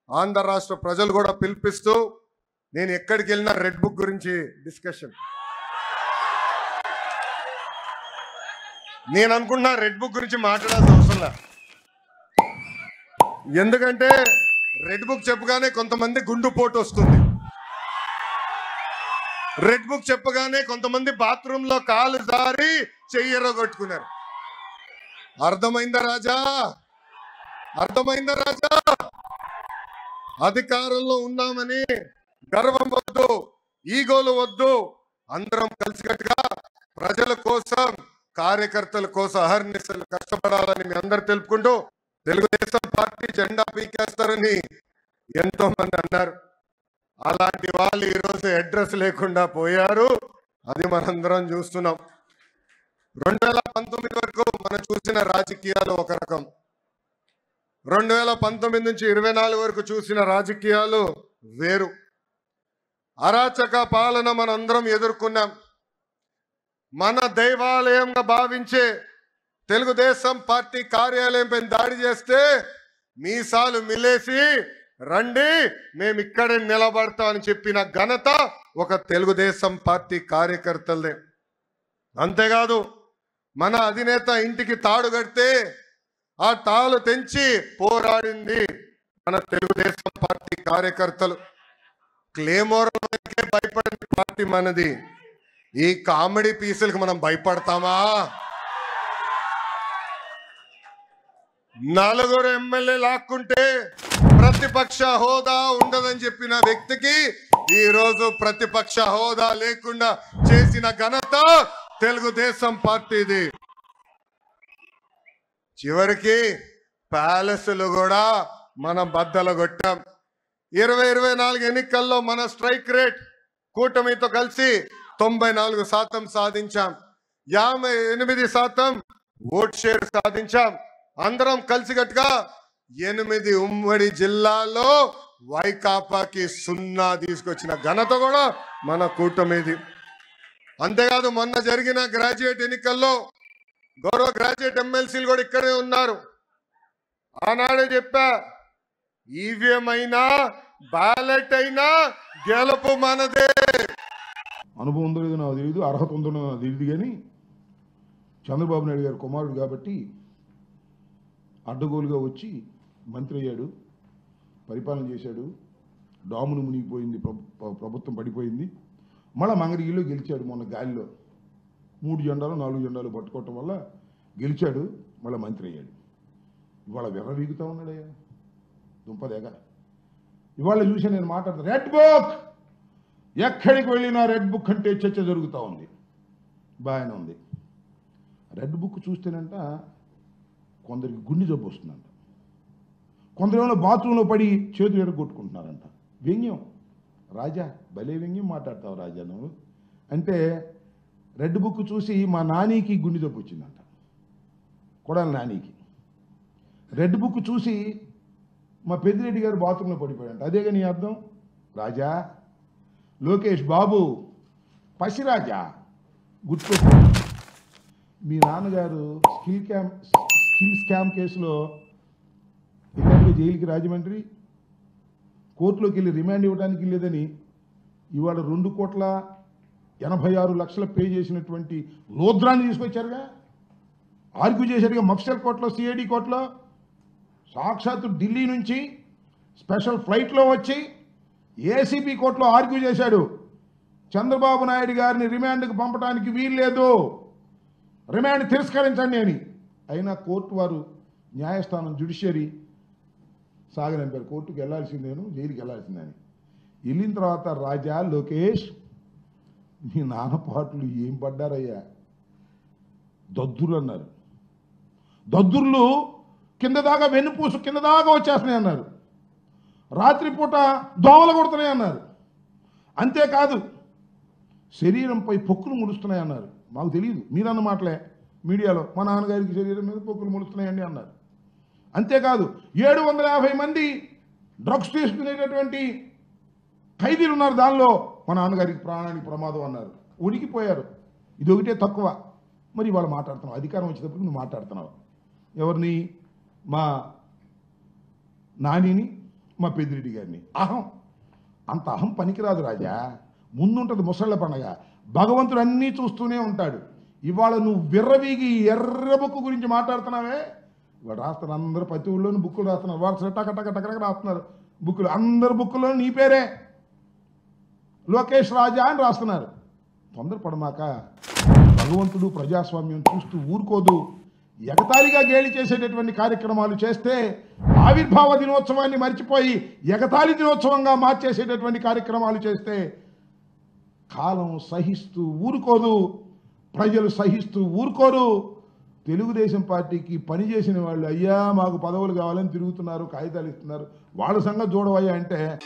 ఆంధ్ర రాష్ట్ర ప్రజలు కూడా పిలిపిస్తూ నేను ఎక్కడికి వెళ్ళినా రెడ్ బుక్ గురించి డిస్కషన్. నేను అనుకుంటున్నా రెడ్ బుక్ గురించి మాట్లాడాల్సిన అవసరం లేదు. ఎందుకంటే రెడ్ బుక్ చెప్పగానే కొంతమంది గుండుపోటు వస్తుంది. రెడ్ బుక్ చెప్పగానే కొంతమంది బాత్రూంలో కాలు జారి చెయ్యరగొట్టుకున్నారు. అర్థమైందా రాజా? అర్థమైందా రాజా? అధికారంలో ఉన్నామని గర్వం వద్దు, ఈగోలు వద్దు. అందరం కలిసికట్టుగా ప్రజల కోసం, కార్యకర్తల కోసం అహర్నిశలు కష్టపడాలని మీ అందరు తెలుపుకుంటూ, తెలుగుదేశం పార్టీ జెండా పీకేస్తారని ఎంతో మంది అన్నారు. అలాంటి వాళ్ళు ఈరోజు అడ్రస్ లేకుండా పోయారు. అది మనందరం చూస్తున్నాం. 2019 వరకు మనం చూసిన రాజకీయాలు ఒక రకం, 2019 నుంచి 24 వరకు చూసిన రాజకీయాలు వేరు. అరాచక పాలన మనందరం ఎదుర్కొన్నాం. మన దైవాలయంగా భావించే తెలుగుదేశం పార్టీ కార్యాలయంపై దాడి చేస్తే మీసాలు మిలేసి రండి మేము ఇక్కడే నిలబడతామని చెప్పిన ఘనత ఒక తెలుగుదేశం పార్టీ కార్యకర్తలదే. అంతేకాదు మన అధినేత ఇంటికి తాడు కడితే ఆ తాళు తెంచి పోరాడింది మన తెలుగుదేశం పార్టీ కార్యకర్తలు. క్లేమోర్కే భయపడిన పార్టీ మనది. ఈ కామెడీ పీసులకు మనం భయపడతామా? 4 ఎమ్మెల్యే లాక్కుంటే ప్రతిపక్ష హోదా ఉండదని చెప్పిన వ్యక్తికి ఈరోజు ప్రతిపక్ష హోదా లేకుండా చేసిన ఘనత తెలుగుదేశం పార్టీది. చివరికి ప్యాలెస్లు కూడా మనం బద్దలు కొట్టాం. 2024 ఎన్నికల్లో మన స్ట్రైక్ రేట్ కూటమితో కలిసి 94% సాధించాం. 58% ఓట్ షేర్ సాధించాం. అందరం కలిసికట్టుగా 8 ఉమ్మడి జిల్లాల్లో వైకాపాకి 0 తీసుకొచ్చిన ఘనత కూడా మన కూటమిది. అంతేకాదు మొన్న జరిగిన గ్రాడ్యుయేట్ ఎన్నికల్లో గౌరవ గ్రాడ్యుయేట్ ఎమ్మెల్సీలు కూడా ఇక్కడే ఉన్నారు. ఆనాడే చెప్పా, ఈవీఎం అయినా బ్యాలెట్ అయినా గెలుపు మనదే. అనుభవం ఉందో లేదో నాకు తెలియదు, అర్హత ఉందో నాకు తెలియదు, కానీ చంద్రబాబు నాయుడు గారు కుమారుడు కాబట్టి అడ్డగోలుగా వచ్చి మంత్రి అయ్యాడు, పరిపాలన చేశాడు. డామును మునిగిపోయింది, ప్రభుత్వం పడిపోయింది. మళ్ళీ మంగళగిరిలో గెలిచాడు. మొన్న గాలిలో 3 జెండాలు 4 జెండాలు పట్టుకోవటం వల్ల గెలిచాడు, మళ్ళీ మంత్రి అయ్యాడు. ఇవాళ విర్రవీగుతా ఉన్నాడయ్యా దుంపదేగా. ఇవాళ చూసి నేను మాట్లాడతాను, రెడ్ బుక్ ఎక్కడికి వెళ్ళినా రెడ్ బుక్ అంటే చర్చ జరుగుతూ ఉంది. బాగానే ఉంది. రెడ్ బుక్ చూస్తేనంట కొందరికి గుండె జబ్బు వస్తుందంట, కొందరేమో బాత్రూంలో పడి చేతులు ఎరగొట్టుకుంటున్నారంట. వ్యంగ్యం రాజా, భలే వ్యంగ్యం మాట్లాడతావు రాజా నువ్వు. అంటే రెడ్ బుక్ చూసి మా నానికి గుండె జబ్బు వచ్చిందంట, కొడాలి నానికి. రెడ్ బుక్ చూసి మా పెద్దిరెడ్డి గారు బాత్రూంలో పడిపోయాడంట. అదేగా నీ అర్థం రాజా? లోకేష్ బాబు పసిరాజా గుర్తుపెట్టు. మీ నాన్నగారు స్కిల్ స్కామ్ కేసులో వెళ్ళాడు జైలుకి, రాజమండ్రి కోర్టులోకి వెళ్ళి రిమాండ్ ఇవ్వడానికి లేదని ఇవాళ 2,86,00,000 పే చేసినటువంటి లోద్రాన్ని తీసుకొచ్చారుగా, ఆర్గ్యూ చేశారుగా మఫ్సల్ కోర్టులో, సిఐడి కోర్టులో. సాక్షాత్తు ఢిల్లీ నుంచి స్పెషల్ ఫ్లైట్లో వచ్చి ఏసీబీ కోర్టులో ఆర్గ్యూ చేశాడు. చంద్రబాబు నాయుడు గారిని రిమాండ్కి పంపడానికి వీల్లేదు, రిమాండ్ తిరస్కరించండి అని. అయినా కోర్టు వారు, న్యాయస్థానం జ్యుడిషియరీ సాగనంపారు, కోర్టుకు వెళ్లాల్సిందేను, జైలుకి వెళ్లాల్సిందని. వెళ్ళిన తర్వాత రాజా లోకేష్ మీ నాన్నపాట్లు ఏం పడ్డారయ్యా, దద్దురు అన్నారు. దద్దుర్లు కింద దాకా వెన్నుపూసు కింద దాకా వచ్చేస్తున్నాయి అన్నారు. రాత్రిపూట దోమలు కొడుతున్నాయి అన్నారు. అంతేకాదు శరీరంపై పొక్కులు ముడుస్తున్నాయి అన్నారు. మాకు తెలియదు, మీరన్న మాటలే మీడియాలో. మా నాన్నగారికి శరీరం మీద పొక్కులు ముడుస్తున్నాయండి అన్నారు. అంతేకాదు 750 మంది డ్రగ్స్ తీసుకునేటటువంటి ఖైదీలు ఉన్నారు, దానిలో మా నాన్నగారికి ప్రాణానికి ప్రమాదం అన్నారు. ఉడికిపోయారు. ఇది ఒకటే తక్కువ. మరి వాళ్ళు మాట్లాడుతున్నావు, అధికారం వచ్చేటప్పుడు నువ్వు మాట్లాడుతున్నావు. ఎవరిని? మా నానిని, మా పెద్దిరెడ్డి గారిని. అహం, అంత అహం పనికిరాదు రాజా. ముందుంటుంది ముసళ్ళ పండగ. భగవంతుడు అన్నీ చూస్తూనే ఉంటాడు. ఇవాళ నువ్వు విర్రవీగి ఎర్ర బుక్కు గురించి మాట్లాడుతున్నావే. ఇవాళ రాస్తున్నారు అందరూ, ప్రతి ఊళ్ళోనూ బుక్కులు రాస్తున్నారు. వాట్సాప్ టక రాస్తున్నారు బుక్కులు. అందరు బుక్కుల్లో నీ పేరే లోకేష్ రాజా అని రాస్తున్నారు. తొందరపడమాక. భగవంతుడు ప్రజాస్వామ్యం చూస్తూ ఊరుకోదు. ఎగతాళిగా గేలి చేసేటటువంటి కార్యక్రమాలు చేస్తే ఆవిర్భావ దినోత్సవాన్ని మర్చిపోయి ఎగతాళి దినోత్సవంగా మార్చేసేటటువంటి కార్యక్రమాలు చేస్తే కాలం సహిస్తూ ఊరుకోదు, ప్రజలు సహిస్తూ ఊరుకోరు. తెలుగుదేశం పార్టీకి పనిచేసిన వాళ్ళు అయ్యా మాకు పదవులు కావాలని తిరుగుతున్నారు, కాగితాలు ఇస్తున్నారు, వాళ్ళ సంగతి చూడవయ్యా అంటే